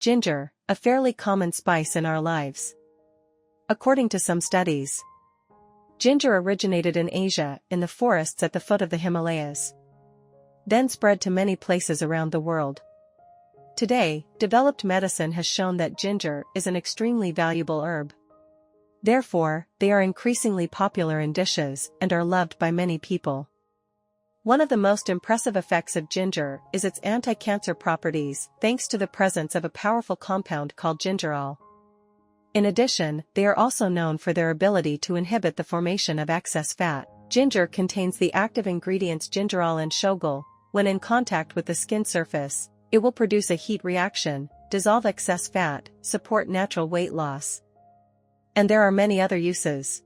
Ginger, a fairly common spice in our lives. According to some studies, ginger originated in Asia in the forests at the foot of the Himalayas, then spread to many places around the world. Today, developed medicine has shown that ginger is an extremely valuable herb. Therefore, they are increasingly popular in dishes and are loved by many people. One of the most impressive effects of ginger is its anti-cancer properties, thanks to the presence of a powerful compound called gingerol. In addition, they are also known for their ability to inhibit the formation of excess fat. Ginger contains the active ingredients gingerol and shogal. When in contact with the skin surface, it will produce a heat reaction, dissolve excess fat, support natural weight loss. And there are many other uses.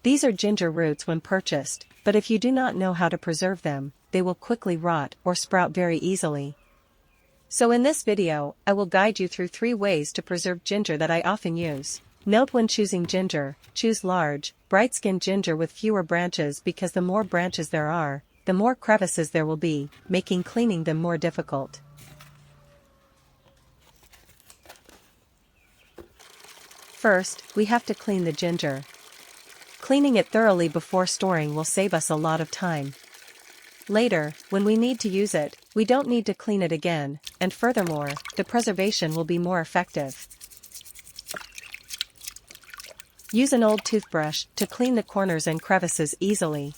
These are ginger roots when purchased, but if you do not know how to preserve them, they will quickly rot or sprout very easily. So in this video, I will guide you through 3 ways to preserve ginger that I often use. Note: when choosing ginger, choose large, bright-skinned ginger with fewer branches, because the more branches there are, the more crevices there will be, making cleaning them more difficult. First, we have to clean the ginger. Cleaning it thoroughly before storing will save us a lot of time. Later, when we need to use it, we don't need to clean it again, and furthermore, the preservation will be more effective. Use an old toothbrush to clean the corners and crevices easily.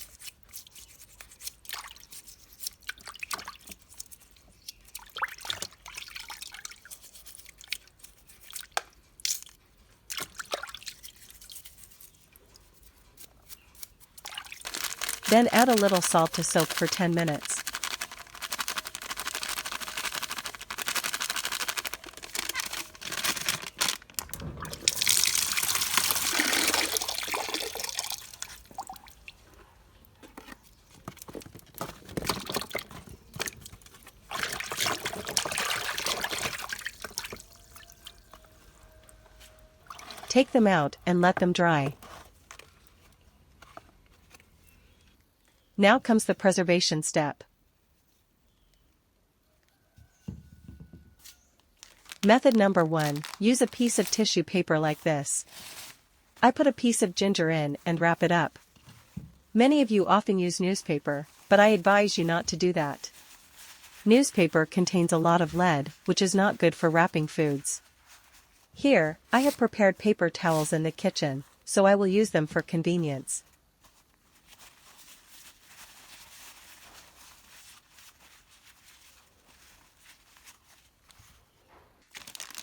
Then add a little salt to soak for 10 minutes. Take them out and let them dry. Now comes the preservation step. Method number 1, use a piece of tissue paper like this. I put a piece of ginger in and wrap it up. Many of you often use newspaper, but I advise you not to do that. Newspaper contains a lot of lead, which is not good for wrapping foods. Here, I have prepared paper towels in the kitchen, so I will use them for convenience.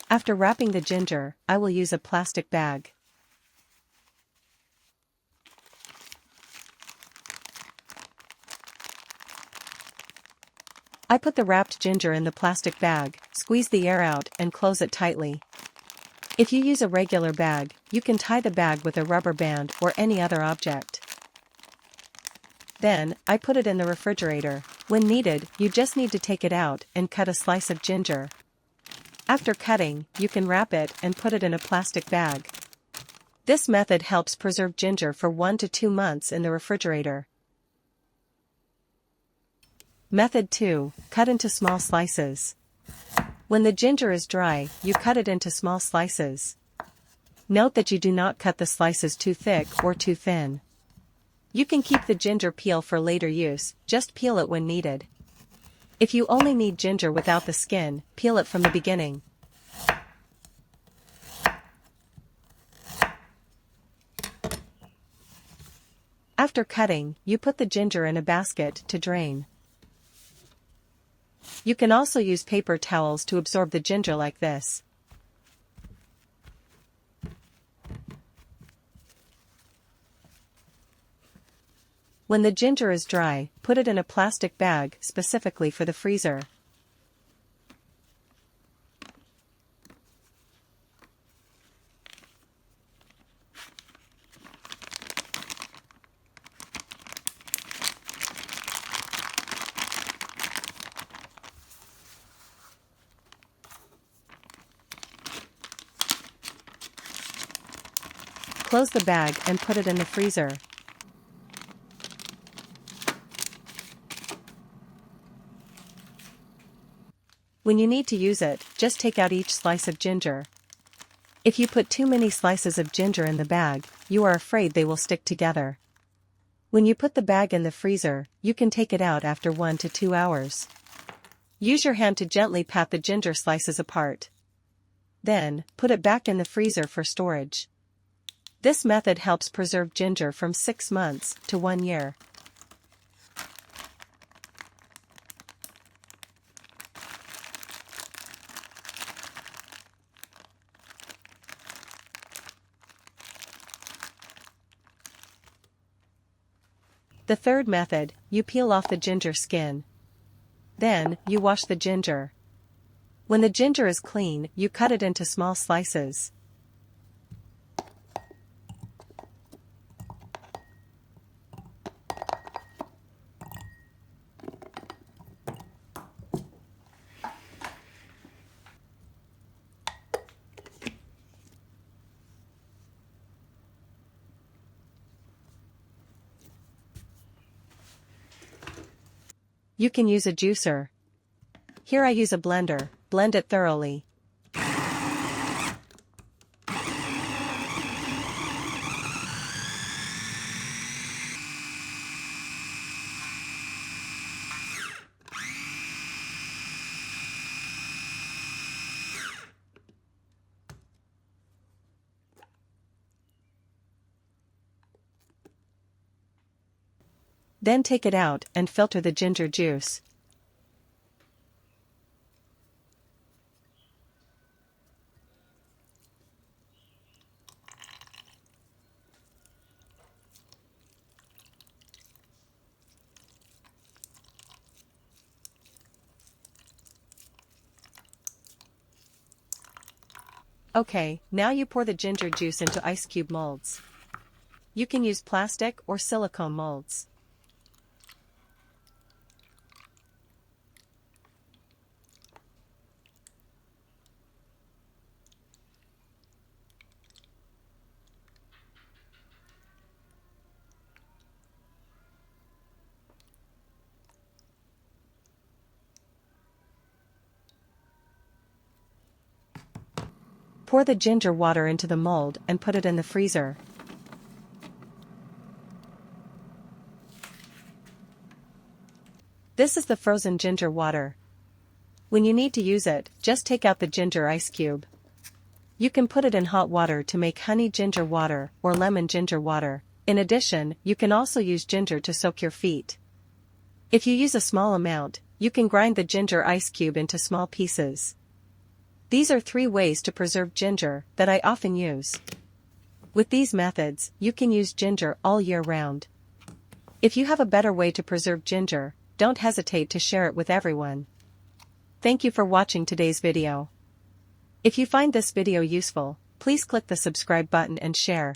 After wrapping the ginger, I will use a plastic bag. I put the wrapped ginger in the plastic bag, squeeze the air out and close it tightly. If you use a regular bag, you can tie the bag with a rubber band or any other object. Then, I put it in the refrigerator. When needed, you just need to take it out and cut a slice of ginger. After cutting, you can wrap it and put it in a plastic bag. This method helps preserve ginger for 1 to 2 months in the refrigerator. Method 2, cut into small slices. When the ginger is dry, you cut it into small slices. Note that you do not cut the slices too thick or too thin. You can keep the ginger peel for later use, just peel it when needed. If you only need ginger without the skin, peel it from the beginning. After cutting, you put the ginger in a basket to drain. You can also use paper towels to absorb the ginger like this. When the ginger is dry, put it in a plastic bag specifically for the freezer. Close the bag and put it in the freezer. When you need to use it, just take out each slice of ginger. If you put too many slices of ginger in the bag, you are afraid they will stick together. When you put the bag in the freezer, you can take it out after 1 to 2 hours. Use your hand to gently pat the ginger slices apart. Then, put it back in the freezer for storage. This method helps preserve ginger from 6 months to 1 year. The third method, you peel off the ginger skin. Then, you wash the ginger. When the ginger is clean, you cut it into small slices. You can use a juicer. Here I use a blender. Blend it thoroughly. Then take it out and filter the ginger juice. Okay, now you pour the ginger juice into ice cube molds. You can use plastic or silicone molds. Pour the ginger water into the mold and put it in the freezer. This is the frozen ginger water. When you need to use it, just take out the ginger ice cube. You can put it in hot water to make honey ginger water or lemon ginger water. In addition, you can also use ginger to soak your feet. If you use a small amount, you can grind the ginger ice cube into small pieces. These are 3 ways to preserve ginger that I often use. With these methods, you can use ginger all year round. If you have a better way to preserve ginger, don't hesitate to share it with everyone. Thank you for watching today's video. If you find this video useful, please click the subscribe button and share.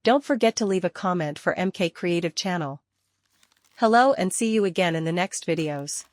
Don't forget to leave a comment for MK Kreativ Channel. Hello and see you again in the next videos.